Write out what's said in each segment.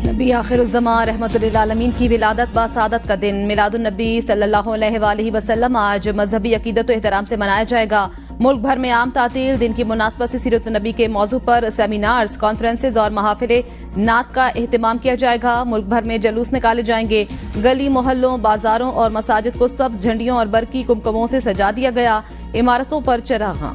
नबी आखिरुज़्ज़मा रहमतुल्लिल आलमीन की विलादत बासादत का दिन मिलादुन नबी सल्लल्लाहु अलैहि वसल्लम आज मजहबी अकीदत व एहतराम से मनाया जाएगा। मुल्क भर में आम तातील दिन की मुनासबत से सीरत नबी के मौजू पर सेमिनार्स, कॉन्फ्रेंसेज और महाफिले नात का एहतमाम किया जाएगा। मुल्क भर में जलूस निकाले जाएंगे। गली मोहल्लों, बाजारों और मसाजिद को सब्ज झंडियों और बरकी कुमकुमों से सजा दिया गया। इमारतों पर चरागां।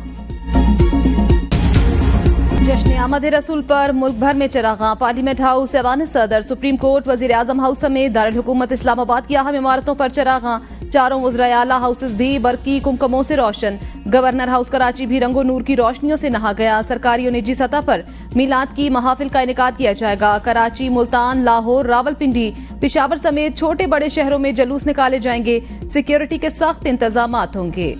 जश्न आमद रसूल पर मुल्क भर में चरागां। पार्लियामेंट हाउस, ऐवान सदर, सुप्रीम कोर्ट, वजीर आजम हाउस समेत दारुल हुकूमत इस्लामाबाद की अहम इमारतों पर चरागां। चारों वज़राए आला हाउसेस भी बरकी कुमकुमों से रोशन। गवर्नर हाउस कराची भी रंगो नूर की रोशनियों से नहा गया। सरकारी और निजी सतह पर मीलाद की महाफिल का इनेकाद किया जाएगा। कराची, मुल्तान, लाहौर, रावलपिंडी, पिशावर समेत छोटे बड़े शहरों में जलूस निकाले जाएंगे। सिक्योरिटी के सख्त इंतजामात होंगे।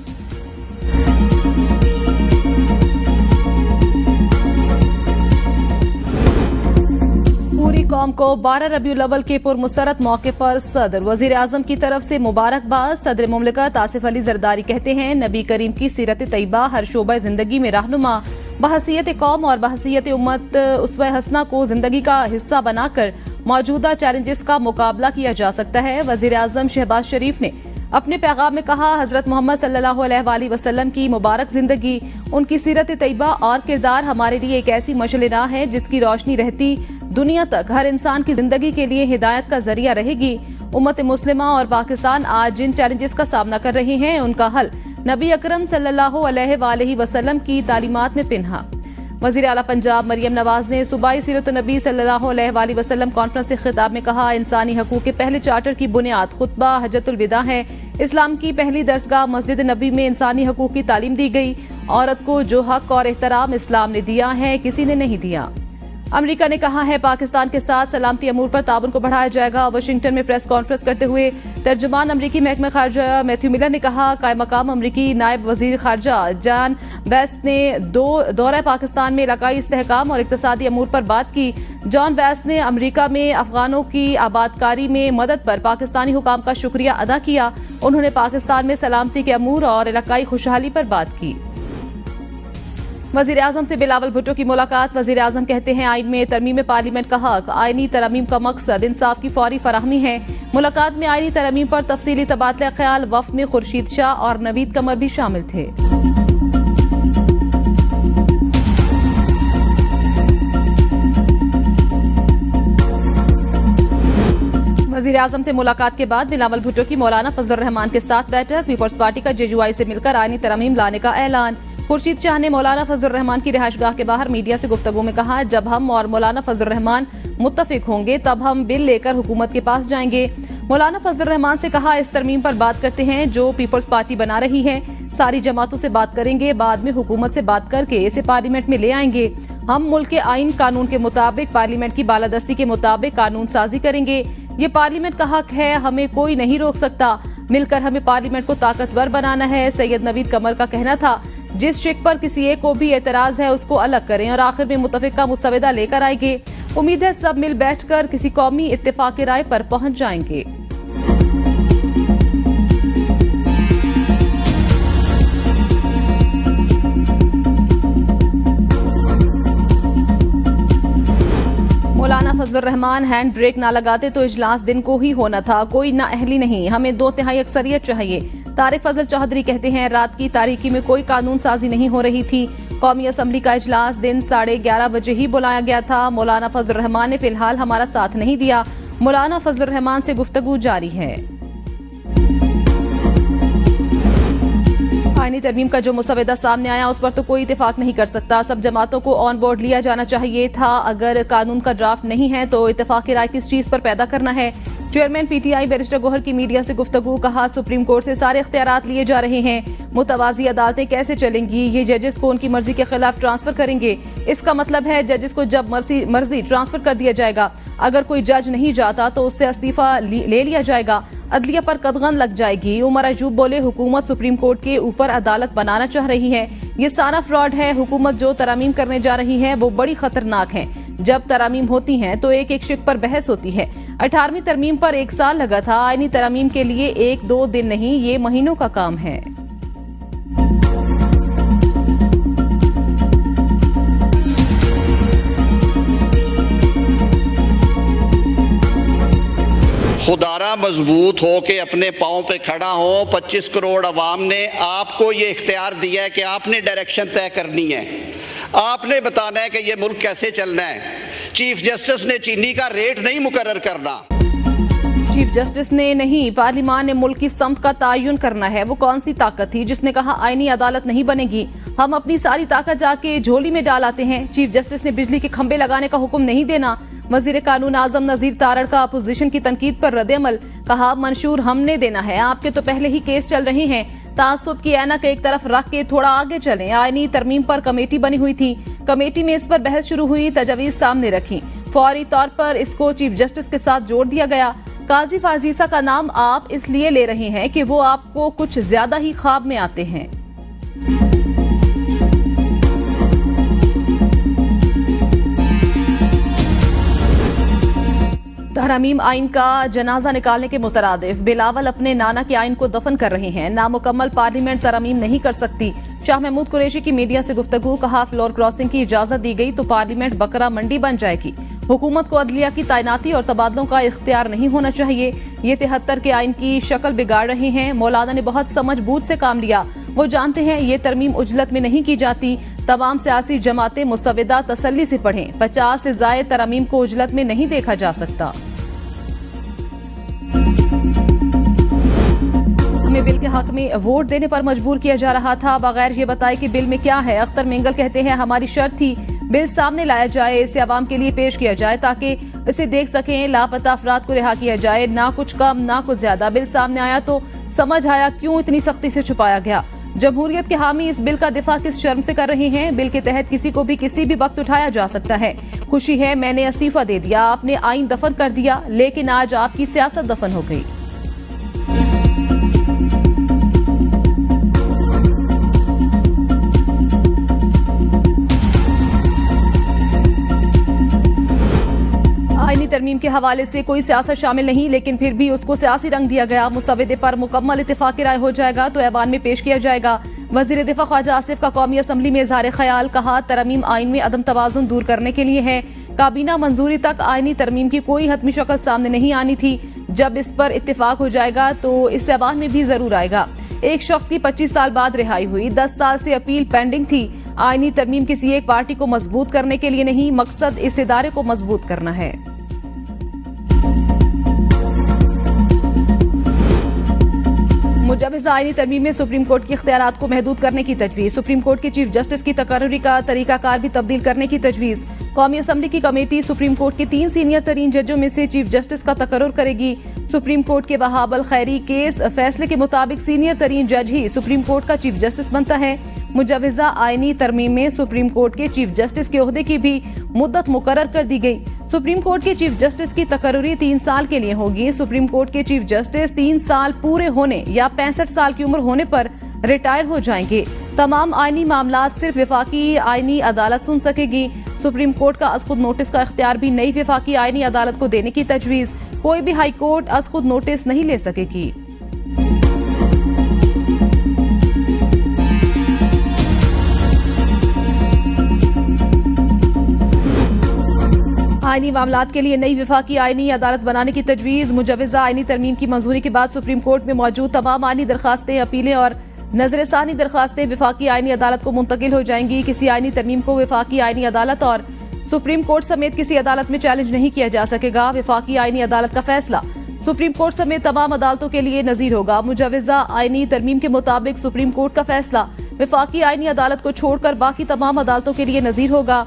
पूरी कौम को 12 रबीउल अव्वल के पुरमसरत मौके पर सदर वजीर आजम की तरफ से मुबारकबाद। सदर मुमलिकत आसिफ अली जरदारी कहते हैं, नबी करीम की सीरत तैयबा हर शोबा जिंदगी में रहनुमा, बहसीयत कौम और बहसीयत उम्मत उसवा हसना को जिंदगी का हिस्सा बनाकर मौजूदा चैलेंजेस का मुकाबला किया जा सकता है। वजीर आजम शहबाज शरीफ ने अपने पैगाम में कहा, हजरत मोहम्मद सल्लल्लाहु अलैहि वसल्लम की मुबारक जिंदगी, उनकी सीरत तैयबा और किरदार हमारे लिए एक ऐसी मशअल राह है जिसकी रोशनी रहती दुनिया तक हर इंसान की जिंदगी के लिए हिदायत का जरिया रहेगी। उम्मत मुस्लिमा और पाकिस्तान आज जिन चैलेंजेस का सामना कर रहे हैं उनका हल नबी अकरम सल्लल्लाहु अलैहि वसल्लम की तालीमात में पिन्हा। वजीर आला पंजाब मरियम नवाज ने सूबाई सीरत नबी सल्लल्लाहु अलैहि वसल्लम कॉन्फ्रेंस से खिताब में कहा, इंसानी हकूक के पहले चार्टर की बुनियाद खुतबा हज्जतुल विदा है। इस्लाम की पहली दरसगाह मस्जिद नबी में इंसानी हकूक की तालीम दी गई। औरत को जो हक और एहतराम इस्लाम ने दिया है किसी ने नहीं दिया। अमेरिका ने कहा है, पाकिस्तान के साथ सलामती अमूर पर ताउन को बढ़ाया जाएगा। वाशिंगटन में प्रेस कॉन्फ्रेंस करते हुए तर्जुमान अमरीकी महकमा खारजा मैथ्यू मिलर ने कहा, कायम मकाम अमरीकी नायब वजीर खारजा जॉन बैस ने दौरा पाकिस्तान में इलाकाई इस्तेहकाम और इक्तसादी अमूर पर बात की। जॉन बैस ने अमरीका में अफगानों की आबादकारी में मदद पर पाकिस्तानी हुकाम का शुक्रिया अदा किया। उन्होंने पाकिस्तान में सलामती के अमूर और इलाकाई खुशहाली पर बात की। वजीर आजम से बिलावल भुट्टो की मुलाकात। वजीर आजम कहते हैं, आइन में तरमीम पार्लियामेंट का हक। आइनी तरमीम का मकसद इंसाफ की फौरी फराहमी है। मुलाकात में आइनी तरमीम पर तफसीली तबादला ख्याल। वफ्द में खुर्शीद शाह और नवीद कमर भी शामिल थे। वजीर आजम से मुलाकात के बाद बिलावल भुट्टो की मौलाना फजलुर रहमान के साथ बैठक। पीपल्स पार्टी का जेयूआई से मिलकर आइनी तरमीम लाने का ऐलान। खुर्शीद शाह ने मौलाना फजलुर रहमान की रिहाइशगाह के बाहर मीडिया से गुफ्तगू में कहा, जब हम और मौलाना फजलुर रहमान मुत्तफिक होंगे तब हम बिल लेकर हुकूमत के पास जाएंगे। मौलाना फजलुर रहमान से कहा, इस तरमीम पर बात करते हैं जो पीपल्स पार्टी बना रही है। सारी जमातों से बात करेंगे, बाद में हुकूमत से बात करके इसे पार्लियामेंट में ले आएंगे। हम मुल्क के आइन कानून के मुताबिक पार्लियामेंट की बालादस्ती के मुताबिक कानून साजी करेंगे। ये पार्लियामेंट का हक है, हमें कोई नहीं रोक सकता। मिलकर हमें पार्लियामेंट को ताकतवर बनाना है। सैयद नवीद कमर का कहना था, जिस शिक पर किसी एक को भी एतराज है उसको अलग करें और आखिर में मुतफिका मुस्तविदा लेकर आएंगे। उम्मीद है सब मिल बैठकर किसी कौमी इत्तेफाक राय पर पहुंच जाएंगे। मौलाना फजलुर रहमान, हैंड ब्रेक ना लगाते तो इजलास दिन को ही होना था। कोई ना अहली नहीं, हमें 2/3 अक्सरियत चाहिए। तारिक फजल चौधरी कहते हैं, रात की तारीकी में कोई कानून साजी नहीं हो रही थी। कौमी असम्बली का इजलास दिन 11:30 बजे ही बुलाया गया था। मौलाना फजलुर रहमान ने फिलहाल हमारा साथ नहीं दिया। मौलाना फजलुर रहमान से गुफ्तगू जारी है। आईनी तरमीम का जो मुसवदा सामने आया उस पर तो कोई इत्तेफाक नहीं कर सकता। सब जमातों को ऑन बोर्ड लिया जाना चाहिए था। अगर कानून का ड्राफ्ट नहीं है तो इत्तेफाक राय किस चीज पर पैदा करना है। चेयरमैन पीटीआई बैरिस्टर गोहर की मीडिया से गुफ्तगू। कहा, सुप्रीम कोर्ट से सारे इख्तियारात लिए जा रहे हैं। मुतवाज़ी अदालतें कैसे चलेंगी? ये जजेस को उनकी मर्जी के खिलाफ ट्रांसफर करेंगे। इसका मतलब है जजेस को जब मर्जी ट्रांसफर कर दिया जाएगा। अगर कोई जज नहीं जाता तो उससे इस्तीफा ले लिया जाएगा। अदलिया पर कदगन लग जाएगी। उमर अयूब बोले, हुकूमत सुप्रीम कोर्ट के ऊपर अदालत बनाना चाह रही है। ये सारा फ्रॉड है। हुकूमत जो तरामीम करने जा रही है वो बड़ी खतरनाक है। जब तरामीम होती हैं तो एक एक शिक पर बहस होती है। 18वीं तरमीम पर 1 साल लगा था। आईनी तरामीम के लिए 1-2 दिन नहीं, ये महीनों का काम है। खुदारा मजबूत हो के अपने पाँव पे खड़ा हो। 25 करोड़ अवाम ने आपको ये इख्तियार दिया है कि आपने डायरेक्शन तय करनी है, आपने बताना है कि ये मुल्क कैसे चलना है। चीफ जस्टिस ने चीनी का रेट नहीं मुकर्रर करना। चीफ जस्टिस ने नहीं, पार्लियामान ने मुल्क की समत का तयन करना है। वो कौन सी ताकत थी जिसने कहा आईनी अदालत नहीं बनेगी? हम अपनी सारी ताकत जाके झोली में डाल आते हैं। चीफ जस्टिस ने बिजली के खंभे लगाने का हुक्म नहीं देना। वजीर कानून आजम नजीर तारड़ का अपोजिशन की तनकीद पर रद्द-ए-अमल, कहा मंशूर हमने देना है, आपके तो पहले ही केस चल रहे हैं। तासुब की ऐनक एक तरफ रख के थोड़ा आगे चलें। आईनी तरमीम पर कमेटी बनी हुई थी, कमेटी में इस पर बहस शुरू हुई, तजवीज सामने रखी, फौरी तौर पर इसको चीफ जस्टिस के साथ जोड़ दिया गया। काजी फाजीसा का नाम आप इसलिए ले रहे हैं कि वो आपको कुछ ज्यादा ही ख्वाब में आते हैं। तरमीम आइन का जनाजा निकालने के मुतरादिफ बिलावल अपने नाना के आइन को दफन कर रहे हैं। नामुकम्मल पार्लियामेंट तरमीम नहीं कर सकती। शाह महमूद कुरैशी की मीडिया से गुफ्तगू, कहा फ्लोर क्रॉसिंग की इजाजत दी गई तो पार्लियामेंट बकरा मंडी बन जाएगी। हुकूमत को अदलिया की तैनाती और तबादलों का इख्तियार नहीं होना चाहिए। ये 73 के आइन की शक्ल बिगाड़ रहे हैं। मौलाना ने बहुत समझ बूझ से काम लिया। वो जानते हैं ये तरमीम उजलत में नहीं की जाती। तमाम सियासी जमातें मुसविदा तसल्ली से पढ़ें। 50 से जायद तरमीम को उजलत में नहीं देखा जा सकता। हमें बिल के हक में वोट देने पर मजबूर किया जा रहा था बगैर ये बताए कि बिल में क्या है। अख्तर मेंगल कहते हैं हमारी शर्त थी बिल सामने लाया जाए, इसे आवाम के लिए पेश किया जाए ताकि इसे देख सकें, लापता अफराद को रिहा किया जाए, ना कुछ कम ना कुछ ज्यादा। बिल सामने आया तो समझ आया क्यों इतनी सख्ती से छुपाया गया। जमहूरियत के हामी इस बिल का दिफा किस शर्म से कर रहे हैं? बिल के तहत किसी को भी किसी भी वक्त उठाया जा सकता है। खुशी है मैंने इस्तीफा दे दिया, आपने आइन दफन कर दिया, लेकिन आज आपकी सियासत दफन हो गई। आईनी तरमीम के हवाले से कोई सियासत शामिल नहीं, लेकिन फिर भी उसको सियासी रंग दिया गया। मुसवदे पर मुकम्मल इत्तेफाक राय हो जाएगा तो ऐवान में पेश किया जाएगा। वजीर दिफा ख्वाजा आसिफ का कौमी असम्बली में इजहार ख्याल, कहा तरमीम आइन में अदम तवाजुन दूर करने के लिए है। काबीना मंजूरी तक आईनी तरमीम की कोई हतमी शक्ल सामने नहीं आनी थी। जब इस पर इत्तेफाक हो जाएगा तो इस ऐवान में भी जरूर आएगा। एक शख्स की 25 साल बाद रिहाई हुई, 10 साल से अपील पेंडिंग थी। आईनी तरमीम किसी एक पार्टी को मजबूत करने के लिए नहीं, मकसद इस इदारे को मजबूत करना है। मुजव्वज़ आईनी तरमीम में सुप्रीम कोर्ट के इख्तियारात को महदूद करने की तजवीज़। सुप्रीम कोर्ट के चीफ जस्टिस की तकर्रुरी का तरीकाकार भी तब्दील करने की तजवीज़। कौमी असम्बली की कमेटी सुप्रीम कोर्ट के 3 सीनियर तरीन जजों में से चीफ जस्टिस का तकर्रुर करेगी। सुप्रीम कोर्ट के वहाबल खैरी केस फैसले के मुताबिक सीनियर तरीन जज ही सुप्रीम कोर्ट का चीफ जस्टिस बनता है। मुजव्वज़ा आईनी तरमीम में सुप्रीम कोर्ट के चीफ जस्टिस के ओहदे की भी मुद्दत मुकर्रर कर दी गई। सुप्रीम कोर्ट के चीफ जस्टिस की तकर्रुरी 3 साल के लिए होगी। सुप्रीम कोर्ट के चीफ जस्टिस 3 साल पूरे होने या 65 साल की उम्र होने पर रिटायर हो जाएंगे। तमाम आईनी मामलात सिर्फ विफाकी आईनी अदालत सुन सकेगी। सुप्रीम कोर्ट का अज़ खुद नोटिस का इख्तियार भी नई विफाकी आईनी अदालत को देने की तजवीज़। कोई भी हाई कोर्ट अज़ खुद नोटिस नहीं ले सकेगी। आईनी मामलात के लिए नई विफाकी आईनी अदालत बनाने की तजवीज़। मुजव्वज़ा आईनी तरमीम की मंजूरी के बाद सुप्रीम कोर्ट में मौजूद तमाम आईनी दरखास्तें, अपीलें और नजरसानी दरखास्तें विफाकी आईनी अदालत को मुंतकिल हो जाएंगी। किसी आईनी तरमीम को विफाकी आईनी अदालत और सुप्रीम कोर्ट समेत किसी अदालत में चैलेंज नहीं किया जा सकेगा। विफाकी आईनी अदालत का फैसला सुप्रीम कोर्ट समेत तमाम अदालतों के लिए नजीर होगा। मुजव्वज़ा आईनी तरमीम के मुताबिक सुप्रीम कोर्ट का फैसला विफाकी आईनी अदालत को छोड़कर बाकी तमाम अदालतों के लिए नजीर होगा।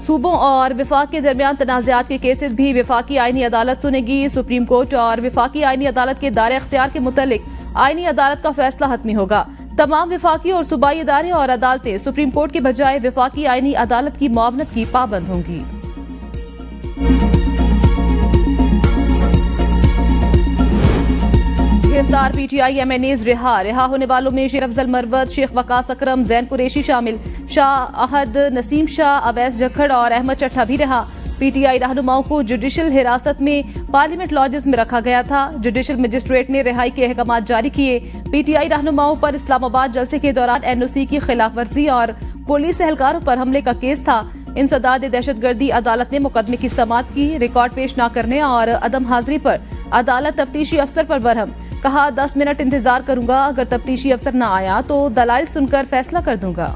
सूबों और विफाक के दरमियान तनाज़ात के केसेस भी विफाकी आईनी अदालत सुनेगी। सुप्रीम कोर्ट और विफाकी आईनी अदालत के दायरे अख्तियार के मुतालिक आईनी अदालत का फैसला हतमी होगा। तमाम विफाकी और सूबाई इदारे और अदालतें सुप्रीम कोर्ट के बजाय विफाकी आईनी अदालत की मुआवनत की पाबंद होंगी। गिरफ्तार पीटीआई एमएनएज रिहा होने वालों में शेर अफजल मरवत, शेख वकास अकरम, जैन कुरैशी शामिल। शाह अहद, नसीम शाह, अवैस जखड़ और अहमद चट्ठा भी रहा। पीटीआई रहनुमाओं को जुडिशल हिरासत में पार्लियामेंट लॉजेस में रखा गया था। जुडिशल मजिस्ट्रेट ने रिहाई के अहकाम जारी किए। पीटीआई रहनुमाओं पर इस्लामाबाद जलसे के दौरान एनओसी की खिलाफ वर्जी और पुलिस एहलकारों पर हमले का केस था। इंसदाद दहशतगर्दी अदालत ने मुकदमे की समाअत की। रिकॉर्ड पेश न करने और अदम हाजिरी पर अदालत तफ्तीशी अफसर पर बरहम। कहा 10 मिनट इंतजार करूंगा, अगर तफ्तीशी अफसर न आया तो दलाइल सुनकर फैसला कर दूंगा।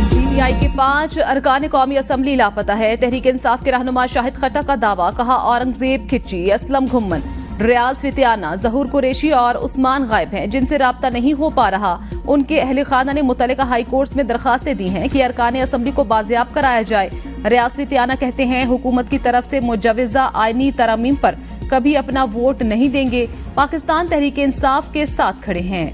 पीटीआई के 5 अरकान कौमी असम्बली लापता है। तहरीक इंसाफ के रहनुमा शाहिद खट्टर का दावा। कहा औरंगजेब खिच्ची, असलम घुम्मन, रियाज फितियाना, जहूर कुरैशी और उस्मान गायब हैं, जिनसे राब्ता नहीं हो पा रहा। उनके अहले खाना ने मुतल्लिका हाई कोर्ट्स में दरखास्तें दी हैं कि अरकान असम्बली को बाजियाब कराया जाए। रियाज फितियाना कहते हैं हुकूमत की तरफ से मुजव्वज़ा आईनी तरमीम पर कभी अपना वोट नहीं देंगे। पाकिस्तान तहरीक इंसाफ के साथ खड़े हैं।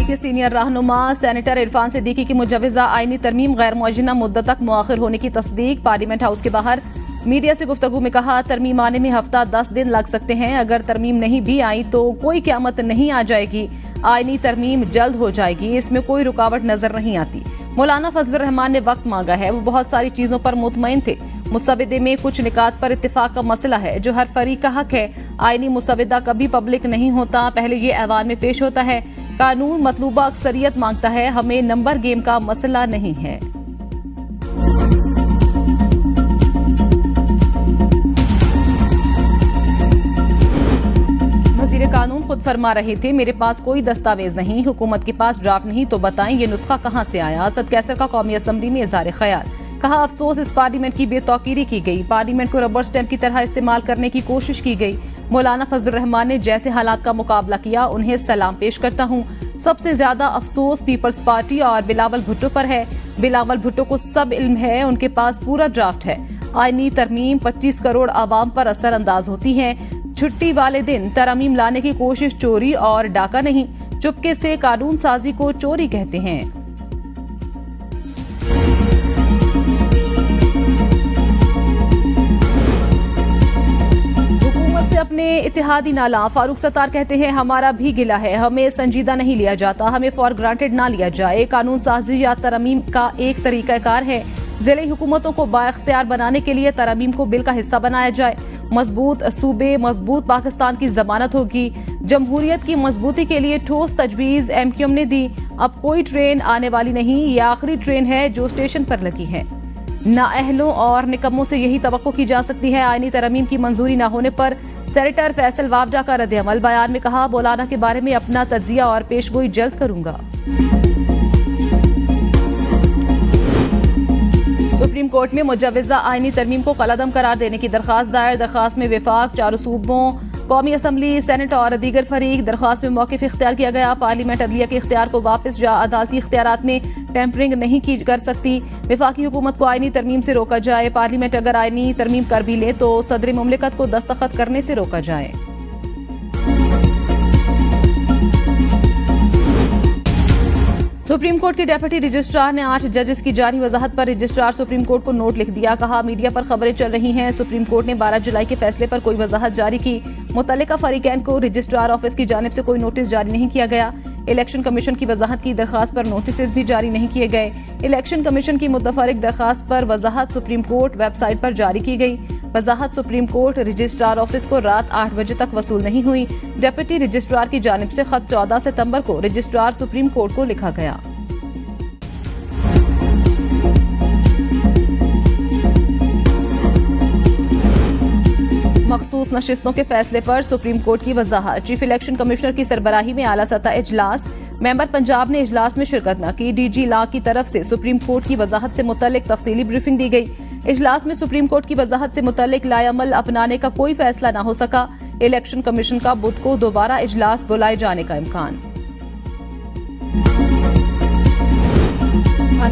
के सीनियर रहनुमा सेनेटर इरफान सिद्दीकी की मुजव्वज़ा आईनी तरमीम गैर मुअज्जला मुद्दत तक मुअख्खर होने की तस्दीक। पार्लियामेंट हाउस के बाहर मीडिया से गुफ्तगू में कहा तरमीम आने में हफ्ता 10 दिन लग सकते हैं। अगर तरमीम नहीं भी आई तो कोई क़यामत नहीं आ जाएगी। आईनी तरमीम जल्द हो जाएगी, इसमें कोई रुकावट नजर नहीं आती। मौलाना फजलुर रहमान ने वक्त मांगा है, वो बहुत सारी चीजों पर मुतमईन थे। मुसविदे में कुछ निकात पर इत्तिफाक का मसला है जो हर फरीक का हक है। आईनी मुसविदा कभी पब्लिक नहीं होता, पहले ये ऐवान में पेश होता है। कानून मतलूबा अक्सरियत मांगता है, हमें नंबर गेम का मसला नहीं है। वज़ीर कानून खुद फरमा रहे थे मेरे पास कोई दस्तावेज नहीं, हुकूमत के पास ड्राफ्ट नहीं, तो बताएं ये नुस्खा कहां से आया। असद कैसर का कौमी असम्बली में इज़हार ख्याल। कहा अफसोस इस पार्लियामेंट की बेतौकीरी की गई, पार्लियामेंट को रबर स्टैंप की तरह इस्तेमाल करने की कोशिश की गई। मौलाना फजलुर रहमान ने जैसे हालात का मुकाबला किया, उन्हें सलाम पेश करता हूँ। सबसे ज्यादा अफसोस पीपल्स पार्टी और बिलावल भुट्टो पर है। बिलावल भुट्टो को सब इल्म है, उनके पास पूरा ड्राफ्ट है। आईनी तरमीम 25 करोड़ आवाम पर असर अंदाज होती है। छुट्टी वाले दिन तरमीम लाने की कोशिश चोरी और डाका नहीं, चुपके से कानून साजी को चोरी कहते हैं। अपने इत्तेहादी नाला फारूक सत्तार कहते हैं हमारा भी गिला है, हमें संजीदा नहीं लिया जाता, हमें फॉर ग्रांटेड ना लिया जाए। कानून साजी या तरमीम का एक तरीकाकार है। जिले हुकूमतों को बाइख्तियार बनाने के लिए तरमीम को बिल का हिस्सा बनाया जाए। मजबूत सूबे मजबूत पाकिस्तान की जमानत होगी। जमहूरियत की मजबूती के लिए ठोस तजवीज एमक्यूएम ने दी। अब कोई ट्रेन आने वाली नहीं, ये आखिरी ट्रेन है जो स्टेशन पर लगी है। नाअहलों और निकम्मों से यही तवक्को की जा सकती है। आईनी तरमीम की मंजूरी न होने पर सेनेटर फैसल वावडा का रद्द-ए-अमल। बयान में कहा मौलाना के बारे में अपना तज्जिया और पेशगोई जल्द करूंगा। सुप्रीम कोर्ट में मुजव्वज़ा आईनी तरमीम को कलअदम करार देने की दरखास्त दायर। दरखास्त में विफाक, चारों सूबों, कौमी असम्बली, सेनेट और दीगर फरीक। दरखास्त में मौक़िफ़ इख्तियार किया गया। पार्लियामेंट अदलिया के इख्तियार को वापस या अदालती इख्तियारात में टेम्परिंग नहीं की कर सकती। विफाकी हुकूमत को आईनी तरमीम से रोका जाए। पार्लियामेंट अगर आईनी तरमीम कर भी ले तो सदर मुमलिकत को दस्तखत करने से रोका जाए। सुप्रीम कोर्ट के डेप्यूटी रजिस्ट्रार ने 8 जजेस की जारी वजाहत पर रजिस्ट्रार सुप्रीम कोर्ट को नोट लिख दिया। कहा मीडिया पर खबरें चल रही हैं, सुप्रीम कोर्ट ने 12 जुलाई के फैसले पर कोई वजाहत जारी की। मुतल्लिका फरीकैन को रजिस्ट्रार ऑफिस की जानिब से कोई नोटिस जारी नहीं किया गया। इलेक्शन कमीशन की वजाहत की दरखास्त पर नोटिस भी जारी नहीं किए गए। इलेक्शन कमीशन की मुतफरिक दरखास्त पर वजाहत सुप्रीम कोर्ट वेबसाइट पर जारी की गई। वजाहत सुप्रीम कोर्ट रजिस्ट्रार ऑफिस को रात 8 बजे तक वसूल नहीं हुई। डेप्यूटी रजिस्ट्रार की जानिब से खत 14 सितंबर को रजिस्ट्रार सुप्रीम कोर्ट को लिखा गया। मखसूस नशिस्तों के फैसले पर सुप्रीम कोर्ट की वजाहत। चीफ इलेक्शन कमिश्नर की सरबराही में आला सतह इजलास। मेंबर पंजाब ने इजलास में शिरकत न की। डीजी लॉ की तरफ से सुप्रीम कोर्ट की वजाहत से मुतल्लिक तफसीली ब्रीफिंग दी गई। इजलास में सुप्रीम कोर्ट की वजाहत से मुतल्लिक लाएअमल अपनाने का कोई फैसला न हो सका। इलेक्शन कमीशन का बुध को दोबारा इजलास बुलाए जाने का इम्कान।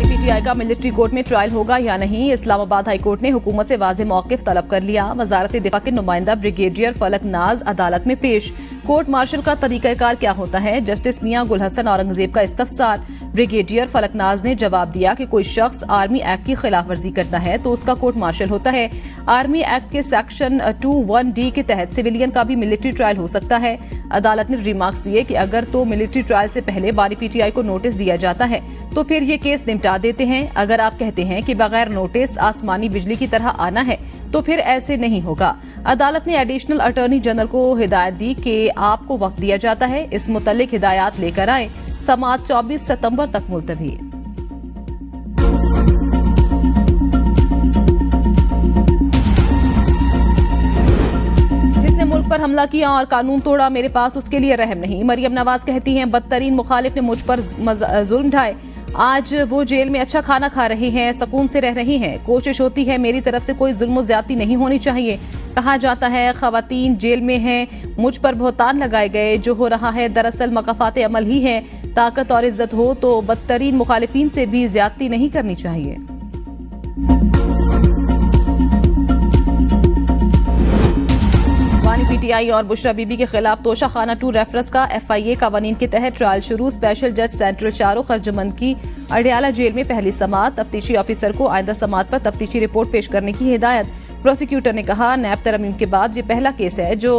पीटीआई का मिलिट्री कोर्ट में ट्रायल होगा या नहीं, इस्लामाबाद हाई कोर्ट ने हुकूमत से वाज़ेह मौक़िफ़ तलब कर लिया। वज़ारत दिफ़ा के नुमाइंदा ब्रिगेडियर फलक नाज अदालत में पेश। कोर्ट मार्शल का तरीक़ाकार क्या होता है, जस्टिस मियां गुल हसन औरंगजेब का इस्तफसार। ब्रिगेडियर फलक नाज ने जवाब दिया कि कोई शख्स आर्मी एक्ट की खिलाफ वर्जी करता है तो उसका कोर्ट मार्शल होता है। आर्मी एक्ट के सेक्शन 21D के तहत सिविलियन का भी मिलिट्री ट्रायल हो सकता है। अदालत ने रिमार्क्स दिए कि अगर तो मिलिट्री ट्रायल से पहले बारी पीटीआई को नोटिस दिया जाता है तो फिर ये केस निपटा देते कहते हैं, अगर आप कहते हैं कि बगैर नोटिस आसमानी बिजली की तरह आना है तो फिर ऐसे नहीं होगा। अदालत ने एडिशनल अटॉर्नी जनरल को हिदायत दी कि आपको वक्त दिया जाता है, इस मुतल्लिक हिदायत लेकर आए। समाअत 24 सितंबर तक मुलतवी। जिसने मुल्क पर हमला किया और कानून तोड़ा, मेरे पास उसके लिए रहम नहीं। मरियम नवाज कहती हैं, बदतरीन मुखालिफ ने मुझ पर जुल्म ढाए, आज वो जेल में अच्छा खाना खा रही हैं, सुकून से रह रही हैं। कोशिश होती है मेरी तरफ से कोई जुल्म ज्यादती नहीं होनी चाहिए। कहा जाता है खवातीन जेल में हैं, मुझ पर बहुतान लगाए गए। जो हो रहा है दरअसल मकाफात अमल ही है। ताकत और इज्जत हो तो बदतरीन मुखालिफिन से भी ज्यादती नहीं करनी चाहिए। वानी पीटीआई और बुशरा बीबी के खिलाफ तोशाखाना 2 रेफरेंस का FIA कवानीन के तहत ट्रायल शुरू। स्पेशल जज सेंट्रल शाहरुख अर्जुमंद की अडियाला जेल में पहली समाअत। तफ्तीशी ऑफिसर को आइंदा समाअत पर तफ्तीशी रिपोर्ट पेश करने की हिदायत। प्रोसिक्यूटर ने कहा, नैब तरमीम के बाद ये पहला केस है जो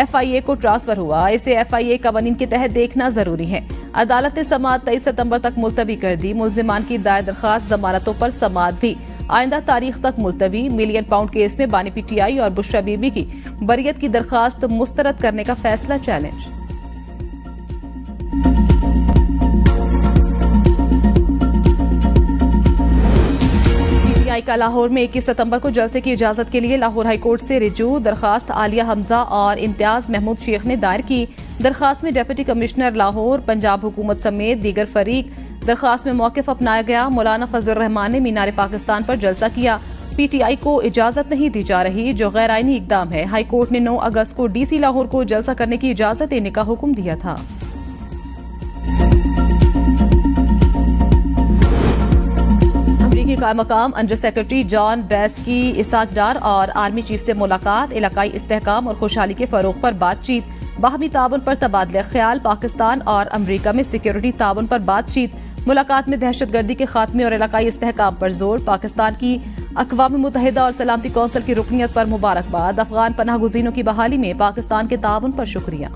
FIA को ट्रांसफर हुआ। इसे FIA कवानीन के तहत देखना जरूरी है। अदालत ने समाअत 23 सितंबर तक मुलतवी कर दी। मुल्जिमान की दायर दरखास्त जमानतों पर समाअत भी आइंदा तारीख तक मुलतवी। मिलियन पाउंड केस में बानी पीटीआई और बुशरा बीबी की बरियत की दरखास्त मुस्तरद करने का फैसला चैलेंज। पीटीआई का लाहौर में 21 सितंबर को जलसे की इजाजत के लिए लाहौर हाईकोर्ट से रिजू। दरखास्त आलिया हमजा और इम्तियाज महमूद शेख ने दायर की। दरखास्त में डिप्टी कमिश्नर लाहौर, पंजाब हुकूमत समेत दीगर फरीक दरखास्त में मौक़िफ़ अपनाया गया। मौलाना फजल रहमान ने मीनार पाकिस्तान पर जलसा किया। पीटीआई को इजाजत नहीं दी जा रही, जो गैर आईनी इकदाम है। हाईकोर्ट ने 9 अगस्त को DC लाहौर को जलसा करने की इजाजत देने का हुक्म दिया था। अमरीकी का मकाम अंडर सेक्रेटरी जॉन बेस की इसाक डार और आर्मी चीफ से मुलाकात। इलाकाई इस्तेहकाम और खुशहाली के फरोग पर बातचीत। बाहमी ताउन पर तबादला ख्याल। पाकिस्तान और अमरीका में सिक्योरिटी ताउन पर बातचीत। मुलाकात में दहशतगर्दी के खात्मे और इलाकाई इस्तेहकाम पर जोर। पाकिस्तान की अक़वाम मुत्तहिदा और सलामती कौंसिल की रुकनियत पर मुबारकबाद। अफगान पनाह गुज़ीनों की बहाली में पाकिस्तान के ताउन पर शुक्रिया।